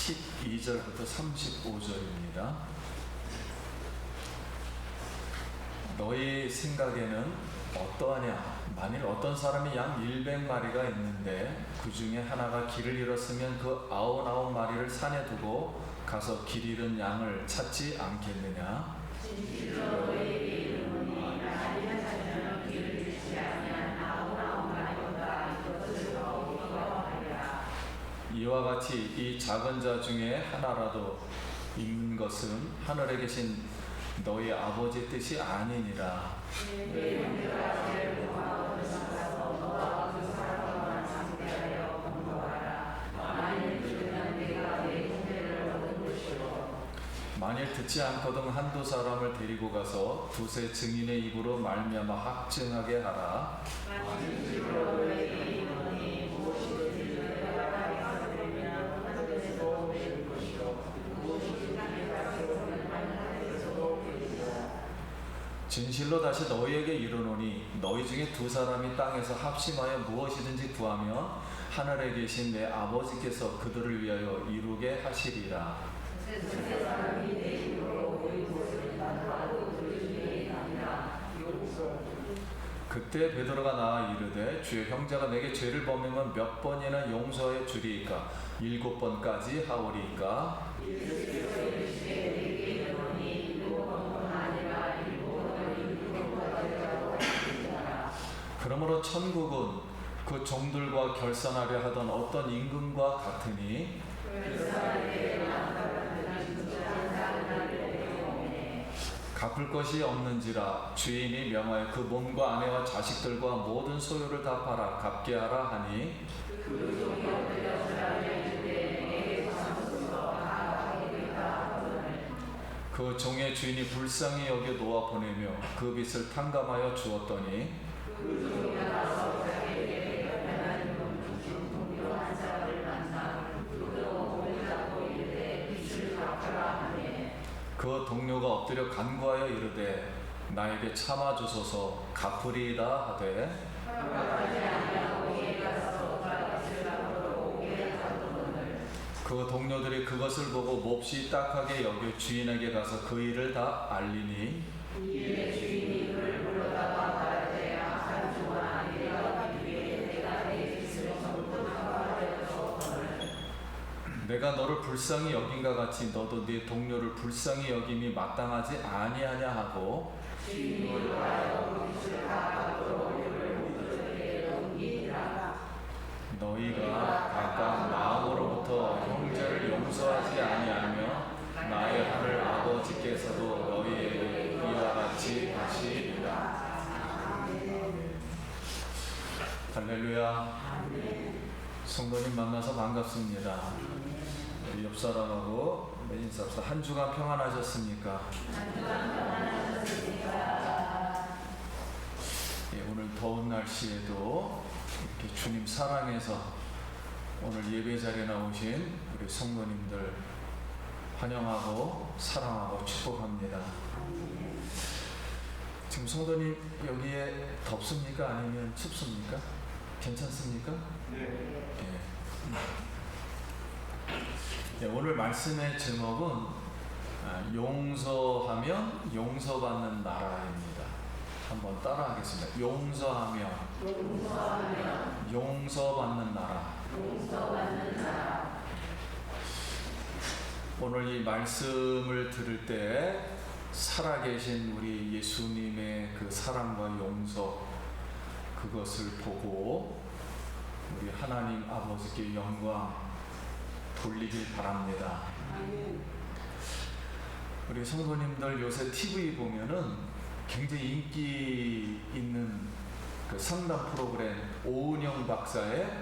12절부터 35절입니다. 너희 생각에는 어떠하냐? 만일 어떤 사람이 양 100마리가 있는데 그 중에 하나가 길을 잃었으면 그 99마리를 산에 두고 가서 길 잃은 양을 찾지 않겠느냐? 진실로 너희에게 이르노니 하나님을 찾으면 길을 잃지 아니한 99마리보다 이것을 더욱 기뻐하리라. 이와 같이 이 작은 자 중에 하나라도 있는 것은 하늘에 계신 너희 아버지 뜻이 아니니라. 내 형제가 제일 고마운 것을 가서 너와 그 사람과 상대하여 공부하라. 만일 들으면 내가 내 형제를 얻은 것이요. 만일 듣지 않거든 한두 사람을 데리고 가서 두세 증인의 입으로 말미암아 확증하게 하라. 진실로 너희에게 이르노니 무엇이든지 너희가 땅에서 들으면 하늘에서 오실 것이요 무엇이든지 땅에서 들으면 하늘에서 오리라. 진실로 다시 너희에게 이르노니 너희 중에 두 사람이 땅에서 합심하여 무엇이든지 구하면 하늘에 계신 내 아버지께서 그들을 위하여 이루게 하시리라. 세 사람이 내 입으로 모인 것을 하고 들으시니 아니라 그때 베드로가 나와 이르되 주여 형제가 내게 죄를 범하면 몇 번이나 용서해 주리이까? 7번까지 하오리이까? 그러므로 천국은 그 종들과 결산하려 하던 어떤 임금과 같으니 갚을 것이 없는지라 주인이 명하여 그 몸과 아내와 자식들과 모든 소유를 다 팔아 갚게 하라 하니 그 종의 주인이 불쌍히 여겨 놓아 보내며 그 빚을 탕감하여 주었더니 그 동료가 엎드려 간구하여 이르되 나에게 참아주소서 갚으리이다 하되 그 동료들이 그것을 보고 몹시 딱하게 여겨 주인에게 가서 그 일을 다 알리니 이에 주인이 그를 불러다가 말하되 악한 종아 내가 빚 위에 내가 내 빚을 전부 갚아하려 주었거늘 내가 너를 불쌍히 여긴가 같이 너도 네 동료를 불쌍히 여김이 마땅하지 아니하냐 하고 주인이 돌아여 그 빚을 다 갚도록 그를 그들에게 넘기니라. 너희가 각각 마음으로부터 형제를 용서하지 아니하며 나의 하늘 아버지께서도 너희에게 이와 같이 하시리라. 할렐루야. 성도님 만나서 반갑습니다. 우리 옆 사람하고 인사합시다. 한 주간 평안하셨습니까? 예, 오늘 더운 날씨에도 이렇게 주님 사랑해서 오늘 예배 자리에 나오신 우리 성도님들 환영하고 사랑하고 축복합니다. 지금 성도님 여기에 덥습니까? 아니면 춥습니까? 괜찮습니까? 네. 예, 오늘 말씀의 제목은 용서하면 용서받는 나라입니다. 한번 따라하겠습니다. 용서하면 용서받는 나라. 오늘 이 말씀을 들을 때 살아계신 우리 예수님의 그 사랑과 용서 그것을 보고 우리 하나님 아버지께 영광 돌리길 바랍니다. 우리 성도님들 요새 TV 보면은 굉장히 인기 있는 그 상담 프로그램 오은영 박사의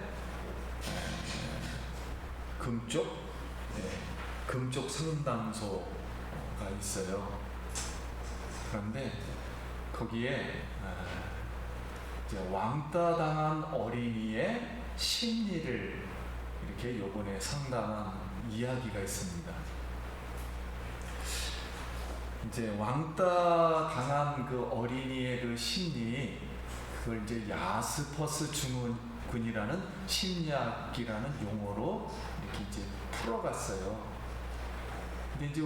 금쪽 상담소가 있어요. 그런데 거기에 이제 왕따 당한 어린이의 심리를 이렇게 요번에 상담한 이야기가 있습니다. 이제 왕따 당한 그 어린이의 그 심리, 그걸 이제 야스퍼스 증후군이라는 심리학이라는 용어로 이렇게 이제 풀어갔어요. 근데 이제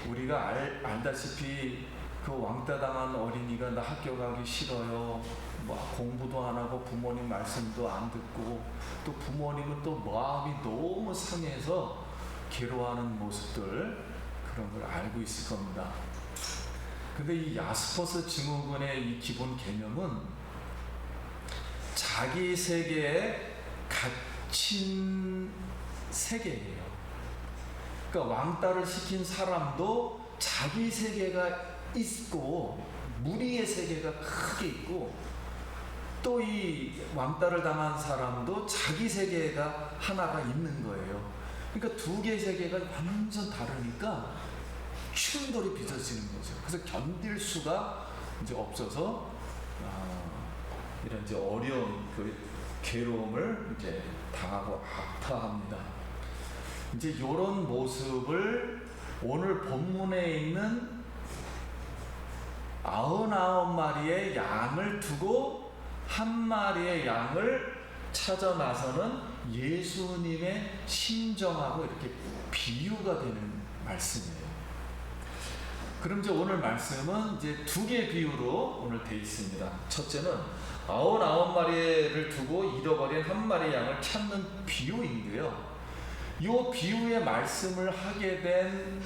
우리가 알다시피 그 왕따 당한 어린이가 나 학교 가기 싫어요. 뭐 공부도 안 하고 부모님 말씀도 안 듣고 또 부모님은 또 마음이 너무 상해서 괴로워하는 모습들 그런 걸 알고 있을 겁니다. 근데 이 야스퍼스 증후군의 이 기본 개념은 자기 세계에 갇힌 세계예요. 그러니까 왕따를 시킨 사람도 자기 세계가 있고 무리의 세계가 크게 있고 또 이 왕따를 당한 사람도 자기 세계가 하나가 있는 거예요. 그러니까 두 개의 세계가 완전 다르니까 충돌이 빚어지는 거죠. 그래서 견딜 수가 이제 없어서 이런 이제 어려운 그 괴로움을 이제 당하고 아파합니다. 이제 이런 모습을 오늘 본문에 있는 99마리의 양을 두고 한 마리의 양을 찾아 나서는 예수님의 심정하고 이렇게 비유가 되는 말씀이에요. 그럼 이제 오늘 말씀은 이제 두 개의 비유로 오늘 되어 있습니다. 첫째는 99마리를 두고 잃어버린 한 마리 양을 찾는 비유인데요. 이 비유의 말씀을 하게 된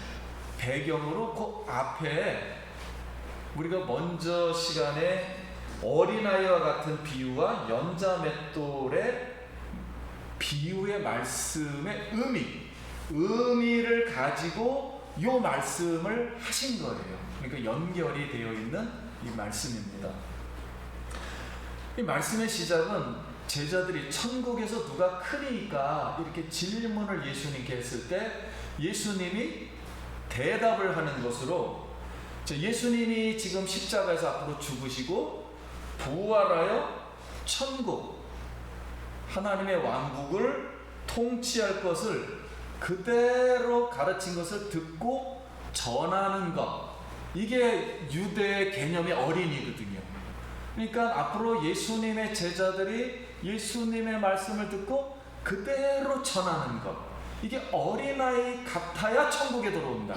배경으로 그 앞에 우리가 먼저 시간에 어린아이와 같은 비유와 연자 맷돌의 비유의 말씀의 의미를 가지고 이 말씀을 하신 거예요. 그러니까 연결이 되어 있는 이 말씀입니다. 이 말씀의 시작은 제자들이 천국에서 누가 크니까 이렇게 질문을 예수님께 했을 때 예수님이 대답을 하는 것으로 예수님이 지금 십자가에서 앞으로 죽으시고 부활하여 천국 하나님의 왕국을 통치할 것을 그대로 가르친 것을 듣고 전하는 것, 이게 유대의 개념의 어린이거든요. 그러니까 앞으로 예수님의 제자들이 예수님의 말씀을 듣고 그대로 전하는 것, 이게 어린아이 같아야 천국에 들어온다.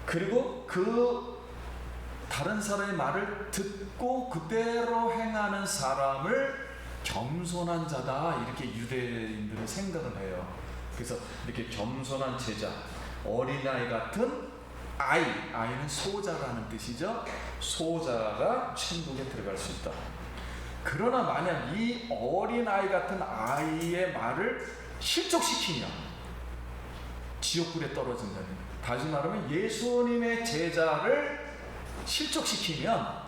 그리고 그 다른 사람의 말을 듣고 그대로 행하는 사람을 겸손한 자다, 이렇게 유대인들은 생각을 해요. 그래서 이렇게 겸손한 제자, 어린아이 같은 아이는 소자라는 뜻이죠. 소자가 천국에 들어갈 수 있다. 그러나 만약 이 어린아이 같은 아이의 말을 실족시키면 지옥불에 떨어진다는 거예요. 다시 말하면 예수님의 제자를 실족시키면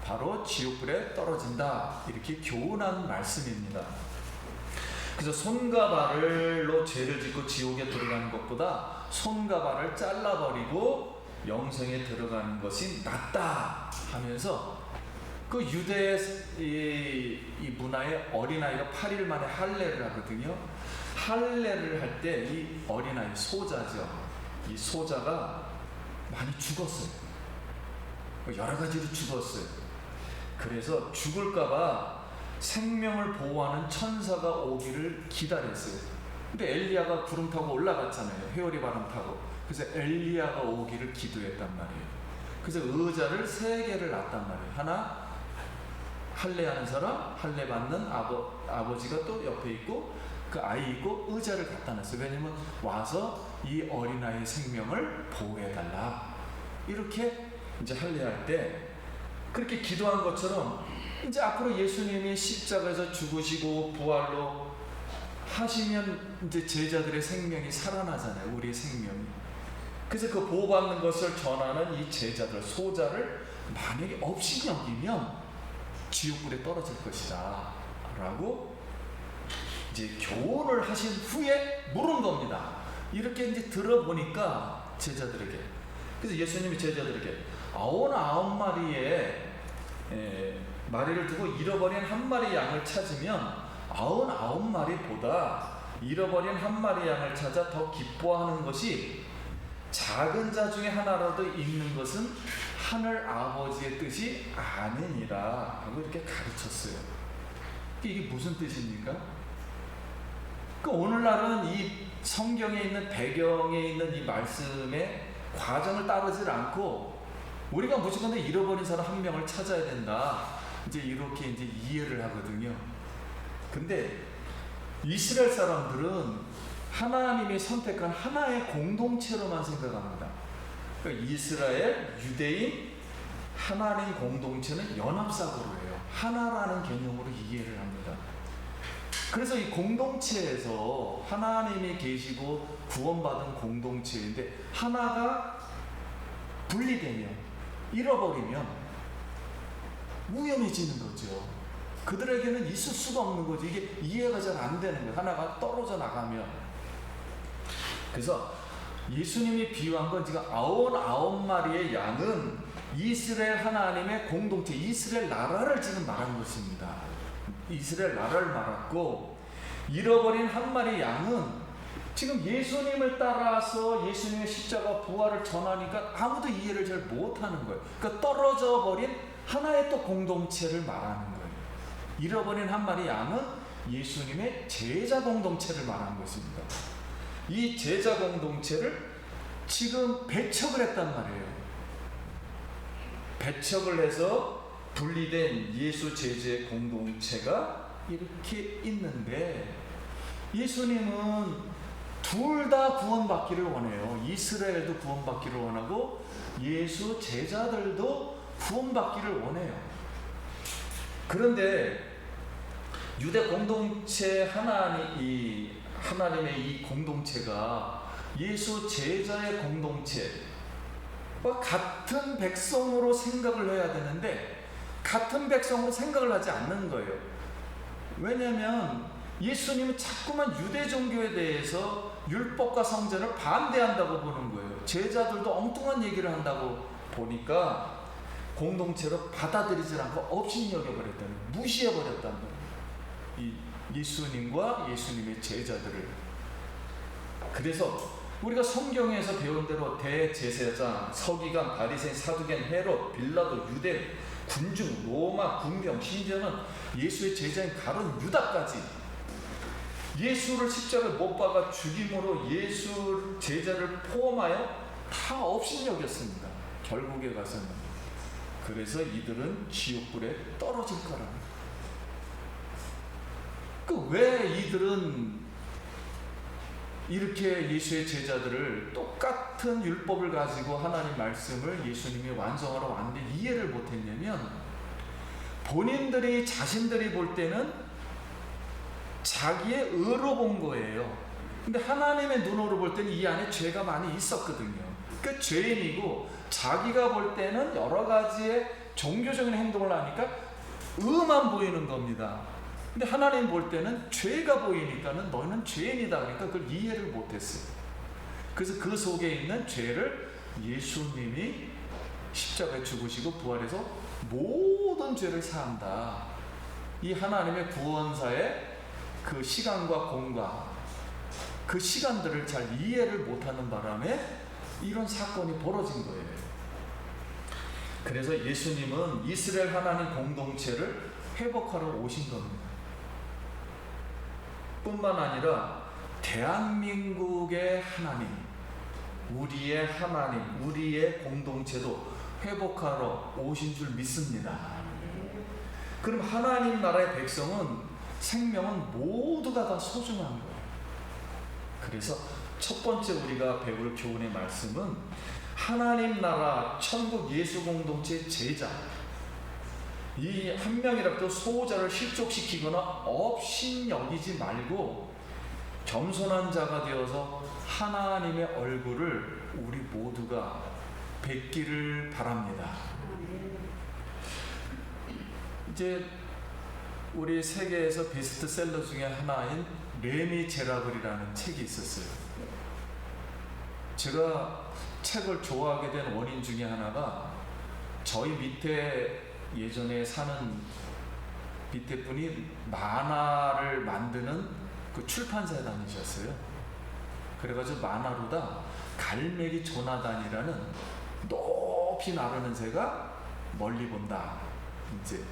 바로 지옥불에 떨어진다, 이렇게 교훈한 말씀입니다. 그래서 손과 발로 죄를 짓고 지옥에 들어가는 것보다 손과 발을 잘라버리고 영생에 들어가는 것이 낫다 하면서 그 유대의 이 문화에 어린아이가 8일 만에 할례를 하거든요. 할례를 할 때 이 어린아이 소자죠. 이 소자가 많이 죽었어요. 여러 가지로 죽었어요. 그래서 죽을까봐 생명을 보호하는 천사가 오기를 기다렸어요. 근데 엘리야가 구름 타고 올라갔잖아요. 회오리 바람 타고. 그래서 엘리야가 오기를 기도했단 말이에요. 그래서 의자를 3개를 놨단 말이에요. 하나 할례하는 사람, 할례 받는 아버지가 또 옆에 있고 그 아이 있고 의자를 갖다 놨어요. 왜냐면 와서 이 어린아이의 생명을 보호해달라, 이렇게 이제 할례할 때 그렇게 기도한 것처럼 이제 앞으로 예수님이 십자가에서 죽으시고 부활로 하시면 이제 제자들의 생명이 살아나잖아요. 우리의 생명이. 그래서 그 보호받는 것을 전하는 이 제자들, 소자를 만약에 없이 여기면 지옥불에 떨어질 것이다 라고 이제 교훈을 하신 후에 물은 겁니다. 이렇게 이제 들어보니까 제자들에게, 그래서 예수님이 제자들에게 99마리의 마리를 두고 잃어버린 한 마리 양을 찾으면 99마리보다 잃어버린 한 마리 양을 찾아 더 기뻐하는 것이 작은 자 중에 하나라도 있는 것은 하늘 아버지의 뜻이 아니니라 하고 이렇게 가르쳤어요. 이게 무슨 뜻입니까? 오늘날은 이 성경에 있는 배경에 있는 이 말씀의 과정을 따르질 않고 우리가 무조건 잃어버린 사람 한 명을 찾아야 된다. 이제 이렇게 이제 이해를 하거든요. 근데 이스라엘 사람들은 하나님이 선택한 하나의 공동체로만 생각합니다. 그러니까 이스라엘, 유대인, 하나님 공동체는 연합사고로예요. 하나라는 개념으로 이해를 합니다. 그래서 이 공동체에서 하나님이 계시고 구원받은 공동체인데 하나가 분리되면, 잃어버리면 위험해지는 거죠. 그들에게는 있을 수가 없는 거죠. 이게 이해가 잘 안 되는 거예요. 하나가 떨어져 나가면. 그래서 예수님이 비유한 건 지금 99마리의 양은 이스라엘 하나님의 공동체, 이스라엘 나라를 지금 말한 것입니다. 이스라엘 나라를 말했고, 잃어버린 한 마리 양은 지금 예수님을 따라서 예수님의 십자가 부활을 전하니까 아무도 이해를 잘 못하는 거예요. 그러니까 떨어져 버린 하나의 또 공동체를 말하는 거예요. 잃어버린 한 마리 양은 예수님의 제자 공동체를 말하는 것입니다. 이 제자 공동체를 지금 배척을 했단 말이에요. 배척을 해서 분리된 예수 제자의 공동체가 이렇게 있는데, 예수님은 둘 다 구원받기를 원해요. 이스라엘도 구원받기를 원하고 예수 제자들도 구원받기를 원해요. 그런데 유대 공동체 하나님의 이 공동체가 예수 제자의 공동체와 같은 백성으로 생각을 해야 되는데 같은 백성으로 생각을 하지 않는 거예요. 왜냐하면 예수님은 자꾸만 유대 종교에 대해서 율법과 성전을 반대한다고 보는 거예요. 제자들도 엉뚱한 얘기를 한다고 보니까 공동체로 받아들이지 않고 업신 여겨버렸다는 거예요. 무시해버렸다는 거예요. 이 예수님과 예수님의 제자들을. 그래서 우리가 성경에서 배운 대로 대제사장, 서기관, 바리새인, 사두개인, 헤롯, 빌라도, 유대 군중, 로마 군병, 심지어는 예수의 제자인 가룟 유다까지 예수를 십자가에 못 박아 죽임으로 예수 제자를 포함하여 다 업신여겼습니다. 결국에 가서는. 그래서 이들은 지옥불에 떨어질 거라는. 왜 이들은 이렇게 예수의 제자들을 똑같은 율법을 가지고 하나님 말씀을 예수님이 완성하러 왔는데 이해를 못했냐면, 본인들이 자신들이 볼 때는 자기의 의로 본 거예요. 근데 하나님의 눈으로 볼 때는 이 안에 죄가 많이 있었거든요. 그 죄인이고, 자기가 볼 때는 여러 가지의 종교적인 행동을 하니까 의만 보이는 겁니다. 근데 하나님 볼 때는 죄가 보이니까는 너는 죄인이다, 그러니까 그걸 이해를 못했어요. 그래서 그 속에 있는 죄를 예수님이 십자가에 죽으시고 부활해서 모든 죄를 사한다. 이 하나님의 구원사의 그 시간과 공간, 그 시간들을 잘 이해를 못하는 바람에 이런 사건이 벌어진 거예요. 그래서 예수님은 이스라엘 하나님 공동체를 회복하러 오신 겁니다. 뿐만 아니라 대한민국의 하나님, 우리의 하나님, 우리의 공동체도 회복하러 오신 줄 믿습니다. 그럼 하나님 나라의 백성은, 생명은 모두가 다 소중한 거예요. 그래서 첫 번째 우리가 배울 교훈의 말씀은 하나님 나라 천국 예수 공동체 제자, 이 한 명이라도 소호자를 실족시키거나 업신 여기지 말고 겸손한 자가 되어서 하나님의 얼굴을 우리 모두가 뵙기를 바랍니다. 이제 우리 세계에서 베스트셀러 중에 하나인 레미제라블이라는 책이 있었어요. 제가 책을 좋아하게 된 원인 중에 하나가, 저희 밑에 예전에 사는 밑에 분이 만화를 만드는 그 출판사에 다니셨어요. 그래가지고 만화로다 갈매기 조나단이라는 높이 나르는 새가 멀리 본다, 이제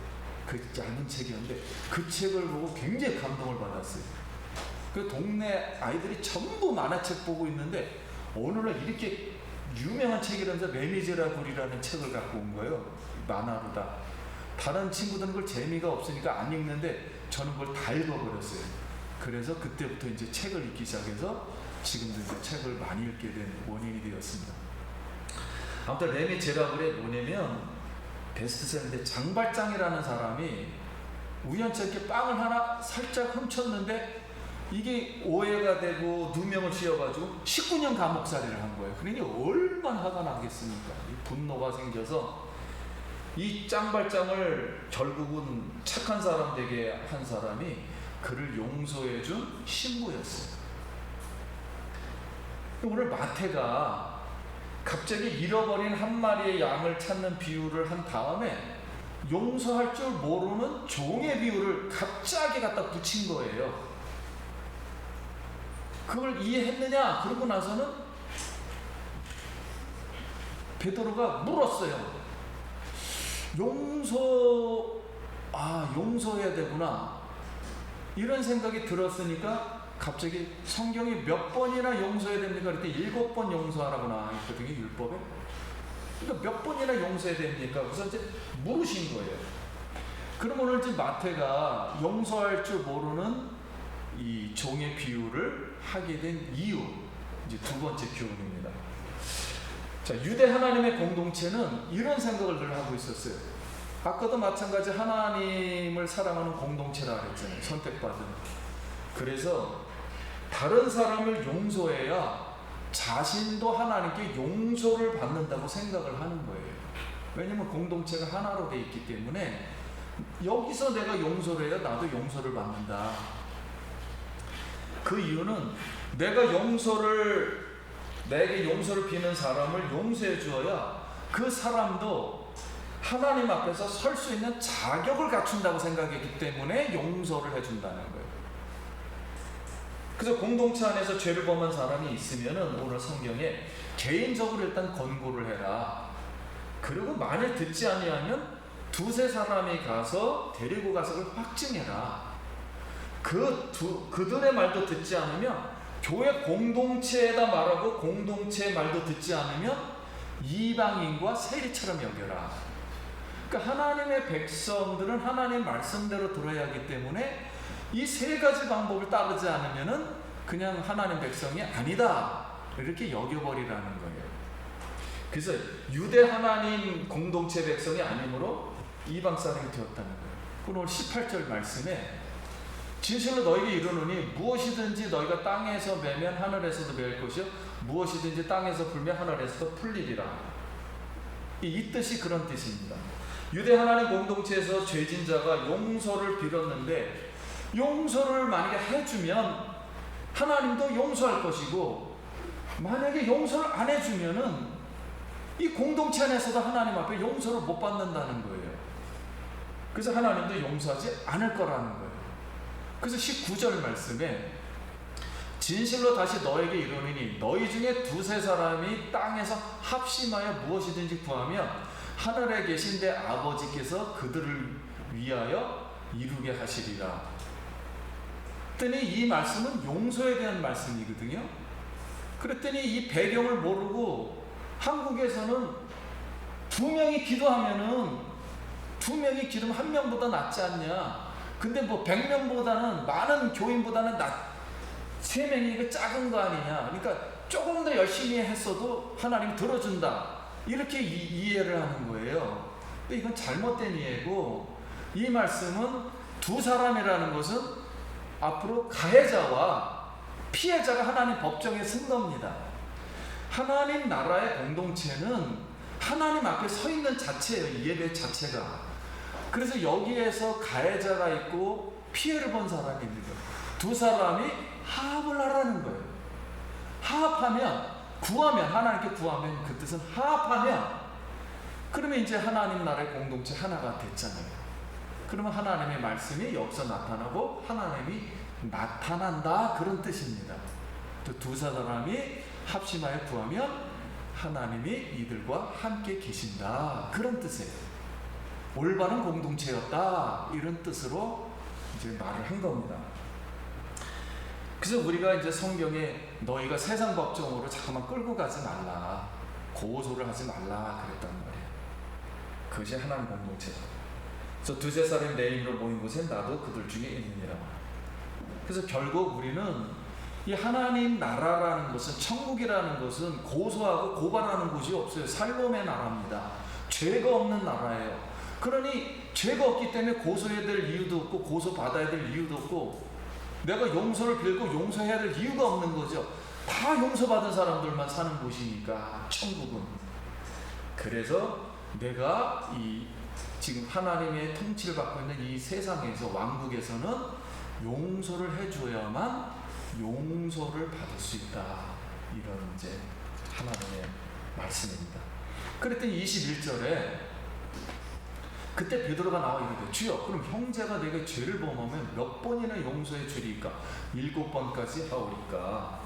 그 얇은 책이었는데 그 책을 보고 굉장히 감동을 받았어요. 그 동네 아이들이 전부 만화책 보고 있는데 어느 날 이렇게 유명한 책이라면서 레미제라블이라는 책을 갖고 온 거예요. 만화로다. 다른 친구들은 그걸 재미가 없으니까 안 읽는데 저는 그걸 다 읽어버렸어요. 그래서 그때부터 이제 책을 읽기 시작해서 지금도 이제 책을 많이 읽게 된 원인이 되었습니다. 아무튼 레미제라블이 뭐냐면 베스트셀러인데 장발장이라는 사람이 우연찮게 빵을 하나 살짝 훔쳤는데 이게 오해가 되고 누명을 씌워가지고 19년 감옥살이를 한 거예요. 그러니 얼마나 화가 나겠습니까? 분노가 생겨서 이 짱발장을 결국은 착한 사람 되게 한 사람이 그를 용서해준 신부였어요. 오늘 마태가 갑자기 잃어버린 한 마리의 양을 찾는 비유를 한 다음에 용서할 줄 모르는 종의 비유를 갑자기 갖다 붙인 거예요. 그걸 이해했느냐? 그러고 나서는 베드로가 물었어요. 용서해야 되구나. 이런 생각이 들었으니까 갑자기 성경이 몇 번이나 용서해야 됩니까? 그때 7번 용서하라고 나와 있거든요, 율법에. 그러니까 몇 번이나 용서해야 됩니까? 그래서 이제 물으신 거예요. 그럼 오늘 지금 마태가 용서할 줄 모르는 이 종의 비유를 하게 된 이유, 이제 두 번째 교훈입니다. 자, 유대 하나님의 공동체는 이런 생각을 늘 하고 있었어요. 아까도 마찬가지 하나님을 사랑하는 공동체라 그랬잖아요. 선택받은. 그래서 다른 사람을 용서해야 자신도 하나님께 용서를 받는다고 생각을 하는 거예요. 왜냐면 공동체가 하나로 돼 있기 때문에 여기서 내가 용서를 해야 나도 용서를 받는다. 그 이유는 내게 용서를 비는 사람을 용서해 주어야 그 사람도 하나님 앞에서 설 수 있는 자격을 갖춘다고 생각했기 때문에 용서를 해준다는 거예요. 그래서 공동체 안에서 죄를 범한 사람이 있으면은 오늘 성경에 개인적으로 일단 권고를 해라. 그리고 만일 듣지 아니하면 두세 사람이 가서 데리고 가서 그걸 확증해라. 그들의 말도 듣지 않으면 교회 공동체에다 말하고 공동체의 말도 듣지 않으면 이방인과 세리처럼 여겨라. 그러니까 하나님의 백성들은 하나님의 말씀대로 들어야 하기 때문에 이 세 가지 방법을 따르지 않으면은 그냥 하나님 백성이 아니다 이렇게 여겨버리라는 거예요. 그래서 유대 하나님 공동체 백성이 아니므로 이방 사람이 되었다는 거예요. 오늘 18절 말씀에 진실로 너희에게 이르노니 무엇이든지 너희가 땅에서 매면 하늘에서도 매일 것이요 무엇이든지 땅에서 풀면 하늘에서도 풀리리라. 이 뜻이 그런 뜻입니다. 유대 하나님 공동체에서 죄진 자가 용서를 빌었는데 용서를 만약에 해주면 하나님도 용서할 것이고 만약에 용서를 안 해주면은 이 공동체 안에서도 하나님 앞에 용서를 못 받는다는 거예요. 그래서 하나님도 용서하지 않을 거라는 거예요. 그래서 19절 말씀에 진실로 다시 너에게 이르노니 너희 중에 두세 사람이 땅에서 합심하여 무엇이든지 구하면 하늘에 계신 내 아버지께서 그들을 위하여 이루게 하시리라. 그랬더니 이 말씀은 용서에 대한 말씀이거든요. 그랬더니 이 배경을 모르고 한국에서는 두 명이 기도하면은 두 명이 기도하면 한 명보다 낫지 않냐. 근데 뭐 100명보다는 많은 교인보다는 세 명이 이거 작은 거 아니냐. 그러니까 조금 더 열심히 했어도 하나님 들어준다. 이렇게 이해를 하는 거예요. 근데 이건 잘못된 이해고 이 말씀은 두 사람이라는 것은 앞으로 가해자와 피해자가 하나님 법정에 쓴 겁니다. 하나님 나라의 공동체는 하나님 앞에 서 있는 자체예요. 예배 자체가. 그래서 여기에서 가해자가 있고 피해를 본 사람이 있는 거예요. 두 사람이 화합을 하라는 거예요. 화합하면 구하면 하나님께 구하면 그 뜻은 화합하면 그러면 이제 하나님 나라의 공동체 하나가 됐잖아요. 그러면 하나님의 말씀이 여기서 나타나고 하나님이 나타난다 그런 뜻입니다. 또 두 사람이 합심하여 구하면 하나님이 이들과 함께 계신다 그런 뜻이에요. 올바른 공동체였다 이런 뜻으로 이제 말을 한 겁니다. 그래서 우리가 이제 성경에 너희가 세상 법정으로 자꾸만 끌고 가지 말라, 고소를 하지 말라 그랬단 말이에요. 그것이 하나님 공동체다. 그래서 두세 사람이 내 이름으로 모인 곳에 나도 그들 중에 있느니라. 그래서 결국 우리는 이 하나님 나라라는 것은, 천국이라는 것은 고소하고 고발하는 곳이 없어요. 살롬의 나라입니다. 죄가 없는 나라예요. 그러니 죄가 없기 때문에 고소해야 될 이유도 없고 고소받아야 될 이유도 없고 내가 용서를 빌고 용서해야 될 이유가 없는 거죠. 다 용서받은 사람들만 사는 곳이니까 천국은. 그래서 내가 이 지금 하나님의 통치를 받고 있는 이 세상에서, 왕국에서는 용서를 해줘야만 용서를 받을 수 있다. 이런 이제 하나님의 말씀입니다. 그랬더니 21절에 그때 베드로가 나와 이르되 주여 그럼 형제가 내게 죄를 범하면 몇 번이나 용서해 주리까? 7번까지 하오리까?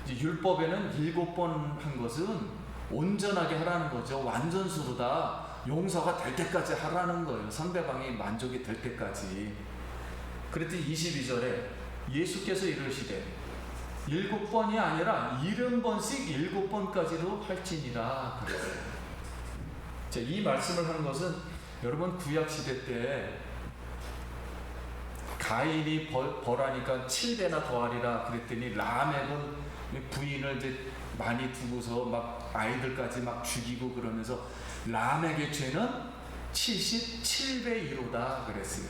이제 율법에는 7번 한 것은 온전하게 하라는 거죠. 완전수로다. 용서가 될 때까지 하라는 거예요. 상대방이 만족이 될 때까지. 그랬더니 22절에 예수께서 이르시되 7번이 아니라 70번씩 7번까지로 할지니라 그랬어요. 자, 이 말씀을 한 것은 여러분 구약시대 때 가인이 벌하니까 7배나 더하리라 그랬더니 라멕은 부인을 이제 많이 두고서 막 아이들까지 막 죽이고 그러면서 라멕의 죄는 77배 1호다 그랬어요.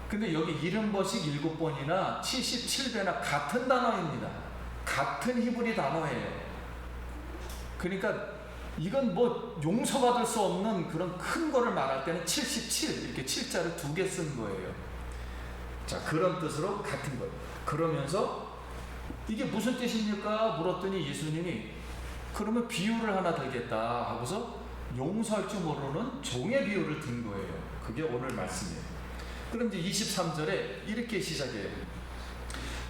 근데 여기 70번씩 7번이나 77배나 같은 단어입니다. 같은 히브리 단어예요. 그러니까 이건 뭐 용서받을 수 없는 그런 큰 거를 말할 때는 77 이렇게 7자를 2개 쓴 거예요. 자, 그런 뜻으로 같은 거예요. 그러면서 이게 무슨 뜻입니까? 물었더니 예수님이 그러면 비유를 하나 들겠다 하고서 용서할 줄 모르는 종의 비유를 든 거예요. 그게 오늘 말씀이에요. 그럼 이제 23절에 이렇게 시작해요.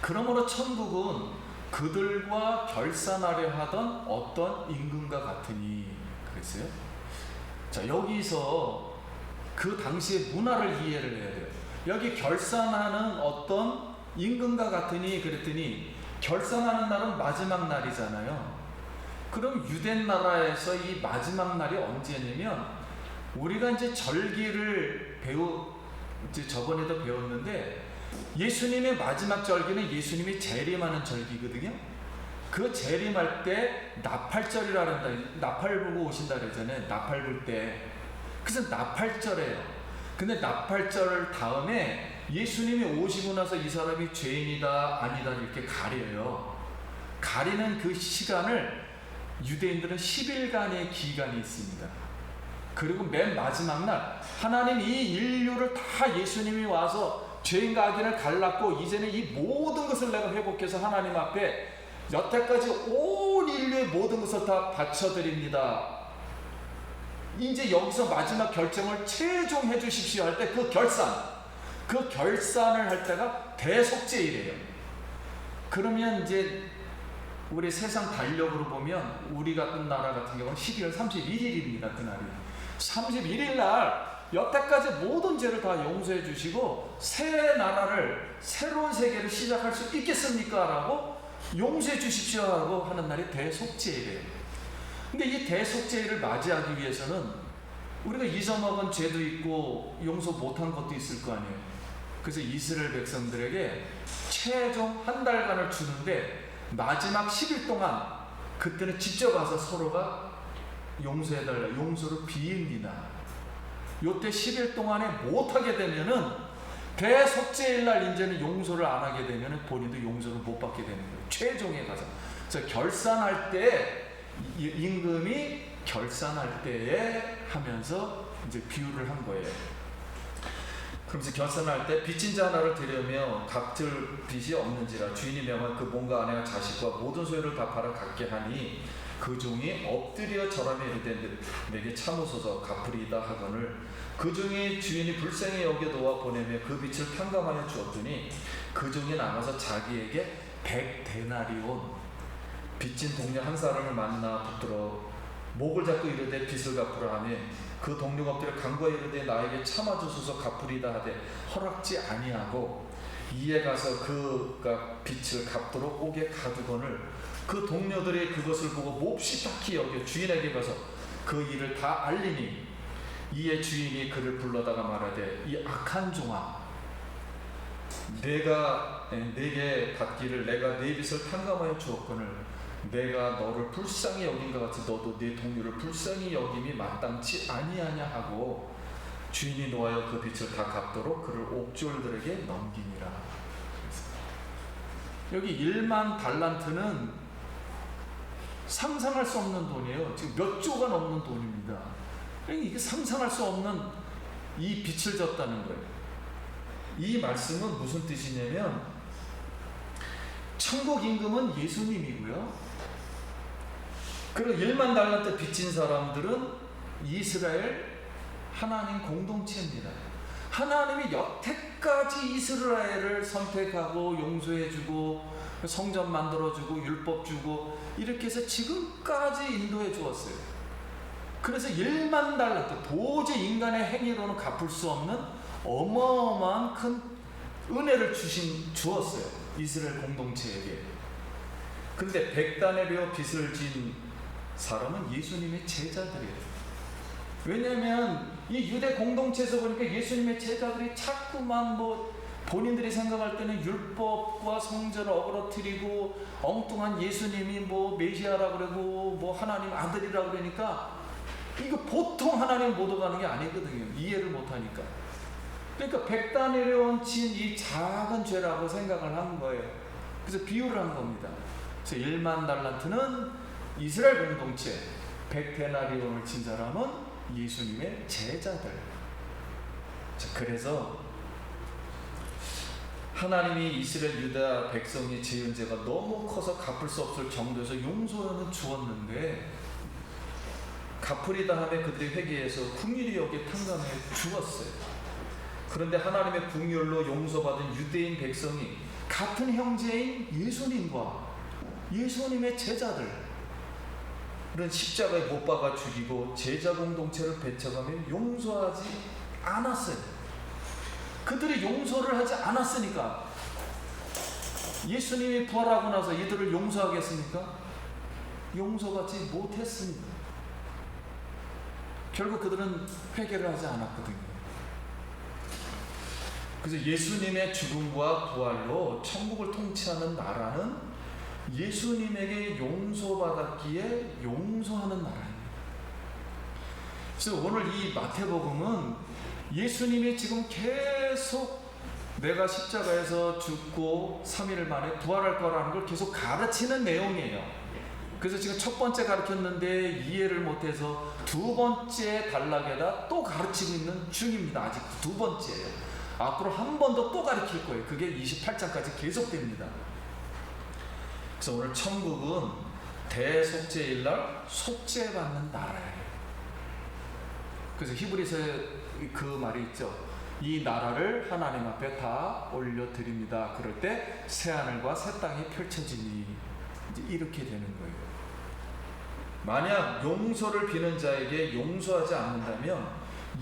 그러므로 천국은 그들과 결산하려 하던 어떤 임금과 같으니 그랬어요. 자, 여기서 그 당시의 문화를 이해를 해야 돼요. 여기 결산하는 어떤 임금과 같으니 그랬더니 결산하는 날은 마지막 날이잖아요. 그럼 유대 나라에서 이 마지막 날이 언제냐면 우리가 이제 절기를 이제 저번에도 배웠는데 예수님의 마지막 절기는 예수님이 재림하는 절기거든요. 그 재림할 때 나팔절이라 한다. 나팔 보고 오신다 그러잖아요. 나팔 불 때. 그래서 나팔절이에요. 근데 나팔절 다음에 예수님이 오시고 나서 이 사람이 죄인이다 아니다 이렇게 가려요. 가리는 그 시간을 유대인들은 10일간의 기간이 있습니다. 그리고 맨 마지막 날 하나님 이 인류를 다 예수님이 와서 죄인과 악인을 갈랐고 이제는 이 모든 것을 내가 회복해서 하나님 앞에 여태까지 온 인류의 모든 것을 다 바쳐드립니다. 이제 여기서 마지막 결정을 최종해 주십시오 할 때 그 결산을 할 때가 대속죄일이에요. 그러면 이제 우리 세상 달력으로 보면 우리 같은 나라 같은 경우는 12월 31일입니다. 그날이 31일 날 여태까지 모든 죄를 다 용서해 주시고 새 나라를 새로운 세계를 시작할 수 있겠습니까? 라고 용서해 주십시오 하고 하는 날이 대속죄일이에요. 근데 이 대속죄일을 맞이하기 위해서는 우리가 잊어먹은 죄도 있고 용서 못한 것도 있을 거 아니에요. 그래서 이스라엘 백성들에게 최종 한 달간을 주는데 마지막 10일 동안 그때는 직접 와서 서로가 용서해달라 용서를 빕니다. 요때 10일 동안에 못하게 되면은 대속죄일날 이제는 용서를 안 하게 되면은 본인도 용서를 못 받게 되는 거예요. 최종에 가서. 그래서 결산할 때 임금이 결산할 때에 하면서 이제 비유를 한 거예요. 그러면서 결산할 때 빚진 자 하나를 데려며 갚을 빚이 없는지라 주인이 명한 그 몸과 아내와 자식과 모든 소유를 다 팔아 갖게 하니 그 종이 엎드려 절하며 이르되 내게 참으소서 갚으리이다 하거늘 그 종이 주인이 불쌍히 여겨 놓아 보내며 그 빚을 탕감하여 주었더니 그 종이 나가서 자기에게 100데나리온 빚진 동료 한 사람을 만나 붙들어 목을 잡고 이르되 빚을 갚으라 하며 그 동료가 엎드려 간구하여 이르되 나에게 참아주소서 갚으리이다 하되 허락지 아니하고 이에 가서 그가 빛을 갚도록 옥에 가두거늘 그 동료들이 그것을 보고 몹시 딱히 여겨 주인에게 가서 그 일을 다 알리니 이에 주인이 그를 불러다가 말하되 이 악한 종아 내가 내게 받기를 내가 네 빚을 탕감하여 주었거늘 내가 너를 불쌍히 여긴 것 같이 너도 네 동료를 불쌍히 여김이 마땅치 아니하냐 하고 주인이 노하여 그 빚을 다 갚도록 그를 옥졸들에게 넘기니라. 여기 1만 달란트는 상상할 수 없는 돈이에요. 지금 몇 조가 넘는 돈입니다. 이게 상상할 수 없는 이 빚을 졌다는 거예요. 이 말씀은 무슨 뜻이냐면 천국 임금은 예수님이고요. 그리고 1만 달란트 빚진 사람들은 이스라엘 하나님 공동체입니다. 하나님이 여태까지 이스라엘을 선택하고 용서해주고 성전 만들어주고 율법 주고 이렇게 해서 지금까지 인도해 주었어요. 그래서 1만 달란트 도저히 인간의 행위로는 갚을 수 없는 어마어마한 큰 은혜를 주었어요. 이스라엘 공동체에게. 그런데 100다나리오 빚을 진 사람은 예수님의 제자들이에요. 왜냐하면 이 유대 공동체에서 보니까 예수님의 제자들이 자꾸만 본인들이 생각할 때는 율법과 성전을 어그러뜨리고 엉뚱한 예수님이 메시아라 그러고 하나님 아들이라 그러니까 이거 보통 하나님 못 오가는 게 아니거든요. 이해를 못하니까. 그러니까 100다나리온 진 이 작은 죄라고 생각을 한 거예요. 그래서 비유를 한 겁니다. 그래서 1만 달란트는 이스라엘 공동체, 100데나리온을 진 사람은 예수님의 제자들. 그래서 하나님이 이스라엘 유다 백성의 지은 죄가 너무 커서 갚을 수 없을 정도에서 용서는 주었는데 갚으리다 하며 그들이 회개해서 긍휼히 여겨 탕감해 주었어요. 그런데 하나님의 긍휼로 용서받은 유대인 백성이 같은 형제인 예수님과 예수님의 제자들 는 십자가에 못 박아 죽이고 제자 공동체를 배척하며 용서하지 않았어요. 그들이 용서를 하지 않았으니까 예수님이 부활하고 나서 이들을 용서하겠습니까? 용서받지 못했습니다. 결국 그들은 회개를 하지 않았거든요. 그래서 예수님의 죽음과 부활로 천국을 통치하는 나라는 예수님에게 용서받았기에 용서하는 나라입니다. 그래서 오늘 이 마태복음은 예수님이 지금 계속 내가 십자가에서 죽고 3일 만에 부활할 거라는 걸 계속 가르치는 내용이에요. 그래서 지금 첫 번째 가르쳤는데 이해를 못해서 두 번째 단락에다 또 가르치고 있는 중입니다. 아직 두 번째예요. 앞으로 한 번 더 또 가르칠 거예요. 그게 28장까지 계속됩니다. 그래서 오늘 천국은 대속죄일날 속죄받는 나라예요. 그래서 히브리서에 그 말이 있죠. 이 나라를 하나님 앞에 다 올려드립니다. 그럴 때 새하늘과 새 땅이 펼쳐지니 이제 이렇게 되는 거예요. 만약 용서를 비는 자에게 용서하지 않는다면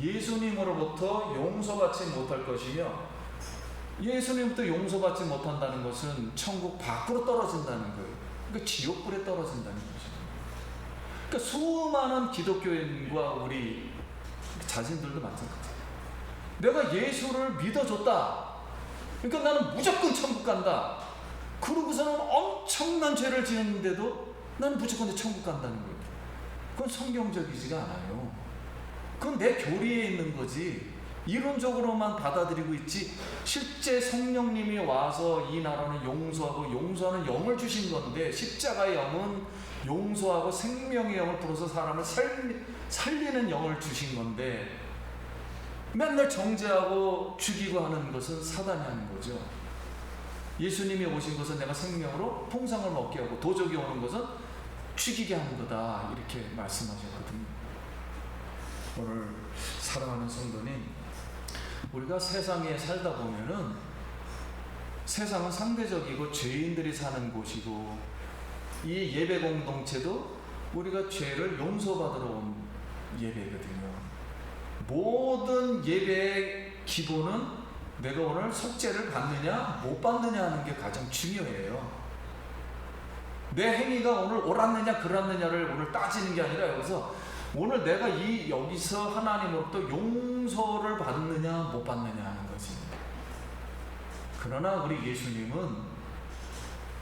예수님으로부터 용서받지 못할 것이며 예수님부터 용서받지 못한다는 것은 천국 밖으로 떨어진다는 거예요. 그러니까 지옥불에 떨어진다는 거죠. 그러니까 수많은 기독교인과 우리 자신들도 마찬가지예요. 내가 예수를 믿어줬다. 그러니까 나는 무조건 천국 간다. 그러고서는 엄청난 죄를 지었는데도 나는 무조건 천국 간다는 거예요. 그건 성경적이지가 않아요. 그건 내 교리에 있는 거지. 이론적으로만 받아들이고 있지 실제 성령님이 와서 이 나라는 용서하고 용서하는 영을 주신 건데 십자가의 영은 용서하고 생명의 영을 불어서 사람을 살리는 영을 주신 건데 맨날 정죄하고 죽이고 하는 것은 사단이 하는 거죠. 예수님이 오신 것은 내가 생명으로 풍성을 얻게 하고 도적이 오는 것은 죽이게 하는 거다 이렇게 말씀하셨거든요. 오늘 사랑하는 성도님, 우리가 세상에 살다 보면은 세상은 상대적이고 죄인들이 사는 곳이고 이 예배 공동체도 우리가 죄를 용서받으러 온 예배거든요. 모든 예배의 기본은 내가 오늘 속죄를 받느냐 못 받느냐 하는 게 가장 중요해요. 내 행위가 오늘 옳았느냐 그랐느냐를 오늘 따지는 게 아니라 여기서 오늘 내가 여기서 하나님으로부터 용서를 받느냐 못 받느냐 하는 거지. 그러나 우리 예수님은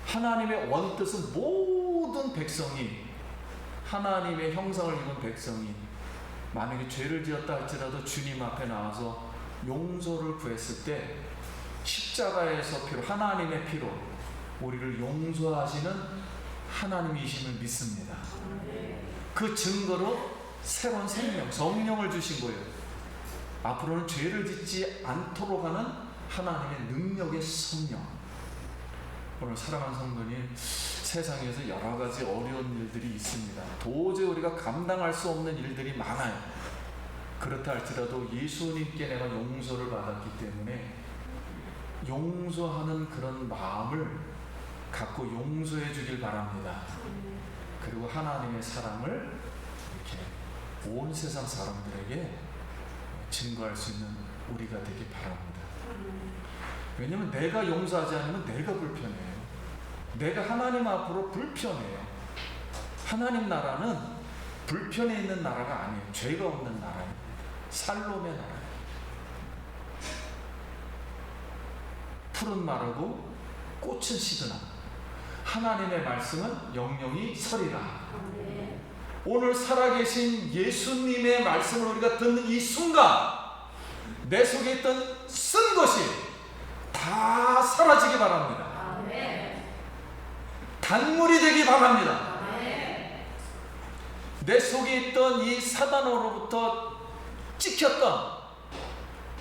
하나님의 원뜻은 모든 백성이, 하나님의 형상을 입은 백성이 만약에 죄를 지었다 할지라도 주님 앞에 나와서 용서를 구했을 때 십자가에서 피로, 하나님의 피로 우리를 용서하시는 하나님이심을 믿습니다. 그 증거로 새로운 생명, 성령을 주신 거예요. 앞으로는 죄를 짓지 않도록 하는 하나님의 능력의 성령. 오늘 사랑하는 성도님, 세상에서 여러 가지 어려운 일들이 있습니다. 도저히 우리가 감당할 수 없는 일들이 많아요. 그렇다 할지라도 예수님께 내가 용서를 받았기 때문에 용서하는 그런 마음을 갖고 용서해 주길 바랍니다. 그리고 하나님의 사랑을 이렇게 온 세상 사람들에게 증거할 수 있는 우리가 되길 바랍니다. 왜냐하면 내가 용서하지 않으면 내가 불편해요. 내가 하나님 앞으로 불편해요. 하나님 나라는 불편해 있는 나라가 아니에요. 죄가 없는 나라예요. 살롬의 나라예요. 풀은 마르고 꽃은 시드나 하나님의 말씀은 영영이 서리라. 오늘 살아계신 예수님의 말씀을 우리가 듣는 이 순간 내 속에 있던 쓴 것이 다 사라지기 바랍니다. 단물이 되기 바랍니다. 내 속에 있던 이 사단으로부터 찍혔던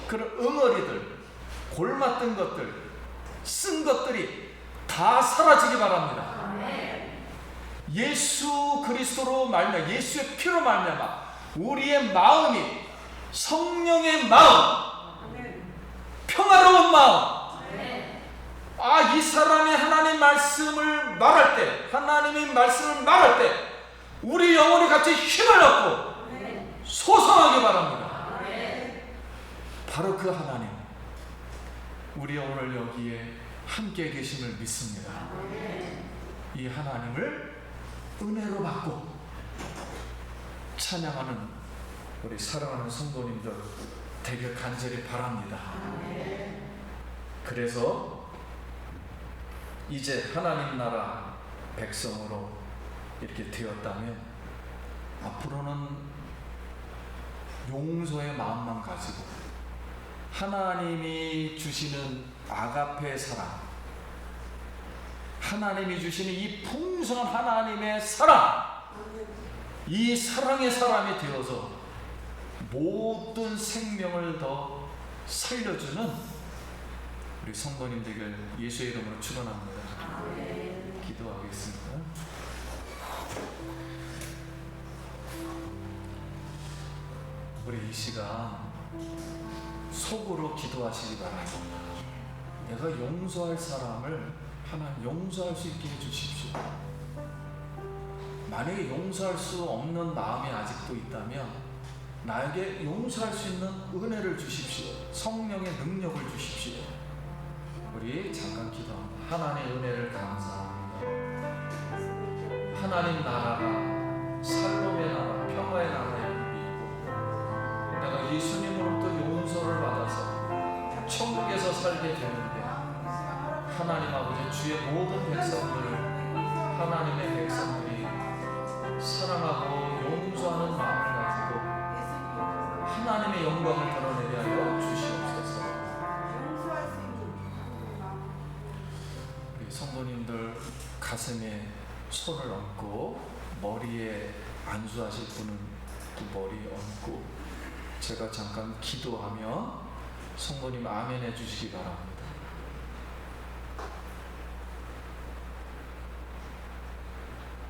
그런 응어리들, 골맞던 것들, 쓴 것들이 다 사라지기 바랍니다. 예수 그리스도로 말미암아, 예수의 피로 말미암아 우리의 마음이 성령의 마음, 평화로운 마음, 이 사람이 하나님 말씀을 말할 때, 하나님의 말씀을 말할 때 우리 영혼이 같이 힘을 얻고 소성하기 바랍니다. 바로 그 하나님, 우리 오늘 여기에 함께 계심을 믿습니다. 이 하나님을 은혜로 받고 찬양하는 우리 사랑하는 성도님들 되길 간절히 바랍니다. 그래서 이제 하나님 나라 백성으로 이렇게 되었다면 앞으로는 용서의 마음만 가지고 하나님이 주시는 아가페의 사랑, 하나님이 주시는 이 풍성한 하나님의 사랑, 이 사랑의 사람이 되어서 모든 생명을 더 살려주는 우리 성도님 되길 예수의 이름으로 축원합니다. 기도하겠습니다. 우리 이 시간 속으로 기도하시기 바랍니다. 내가 용서할 사람을 하나님 용서할 수 있게 해주십시오. 만약에 용서할 수 없는 마음이 아직도 있다면 나에게 용서할 수 있는 은혜를 주십시오. 성령의 능력을 주십시오. 우리 잠깐 기도합니다. 하나님의 은혜를 감사합니다. 하나님 나라가 살롬의 나라, 평화의 나라의 의미이고 내가 예수님으로부터 용서를 받아서 천국에서 살게 되는데 하나님 아버지 주의 모든 백성들을 하나님의 백성들이 사랑하고 용서하는 마음을 가지고 하나님의 영광을 드러내게 하여 주시옵소서. 우리 성도님들 가슴에 손을 얹고 머리에 안수하실 분은 그 머리 얹고 제가 잠깐 기도하며 성도님 아멘 해주시기 바랍니다.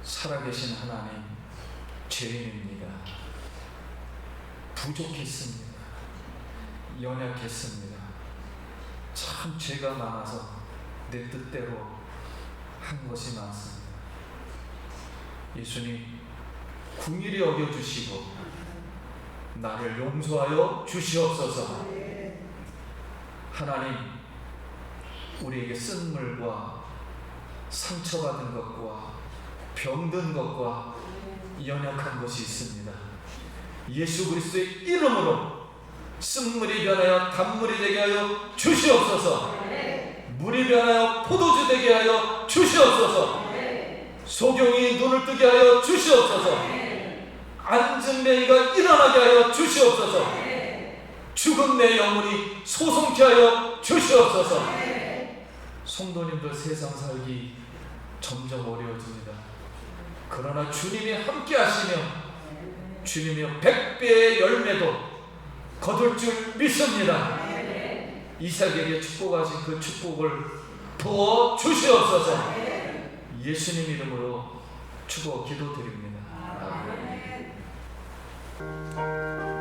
살아계신 하나님, 죄인입니다. 부족했습니다. 연약했습니다. 참 죄가 많아서 내 뜻대로 한 것이 많습니다. 예수님 긍휼히 여겨주시고 나를 용서하여 주시옵소서. 하나님, 우리에게 쓴물과 상처받은 것과 병든 것과 연약한 것이 있습니다. 예수 그리스도의 이름으로 쓴물이 변하여 단물이 되게 하여 주시옵소서. 물이 변하여 포도주 되게 하여 주시옵소서. 소경이 눈을 뜨게 하여 주시옵소서. 앉은 매이가 일어나게 하여 주시옵소서. 죽은 내 영혼이 소송케 하여 주시옵소서. 성도님들, 세상 살기 점점 어려워집니다. 그러나 주님이 함께 하시며 주님이 100배의 열매도 거둘 줄 믿습니다. 이삭에게 축복하신 그 축복을 부어 주시옵소서. 예수님 이름으로 축복 기도드립니다. 아멘.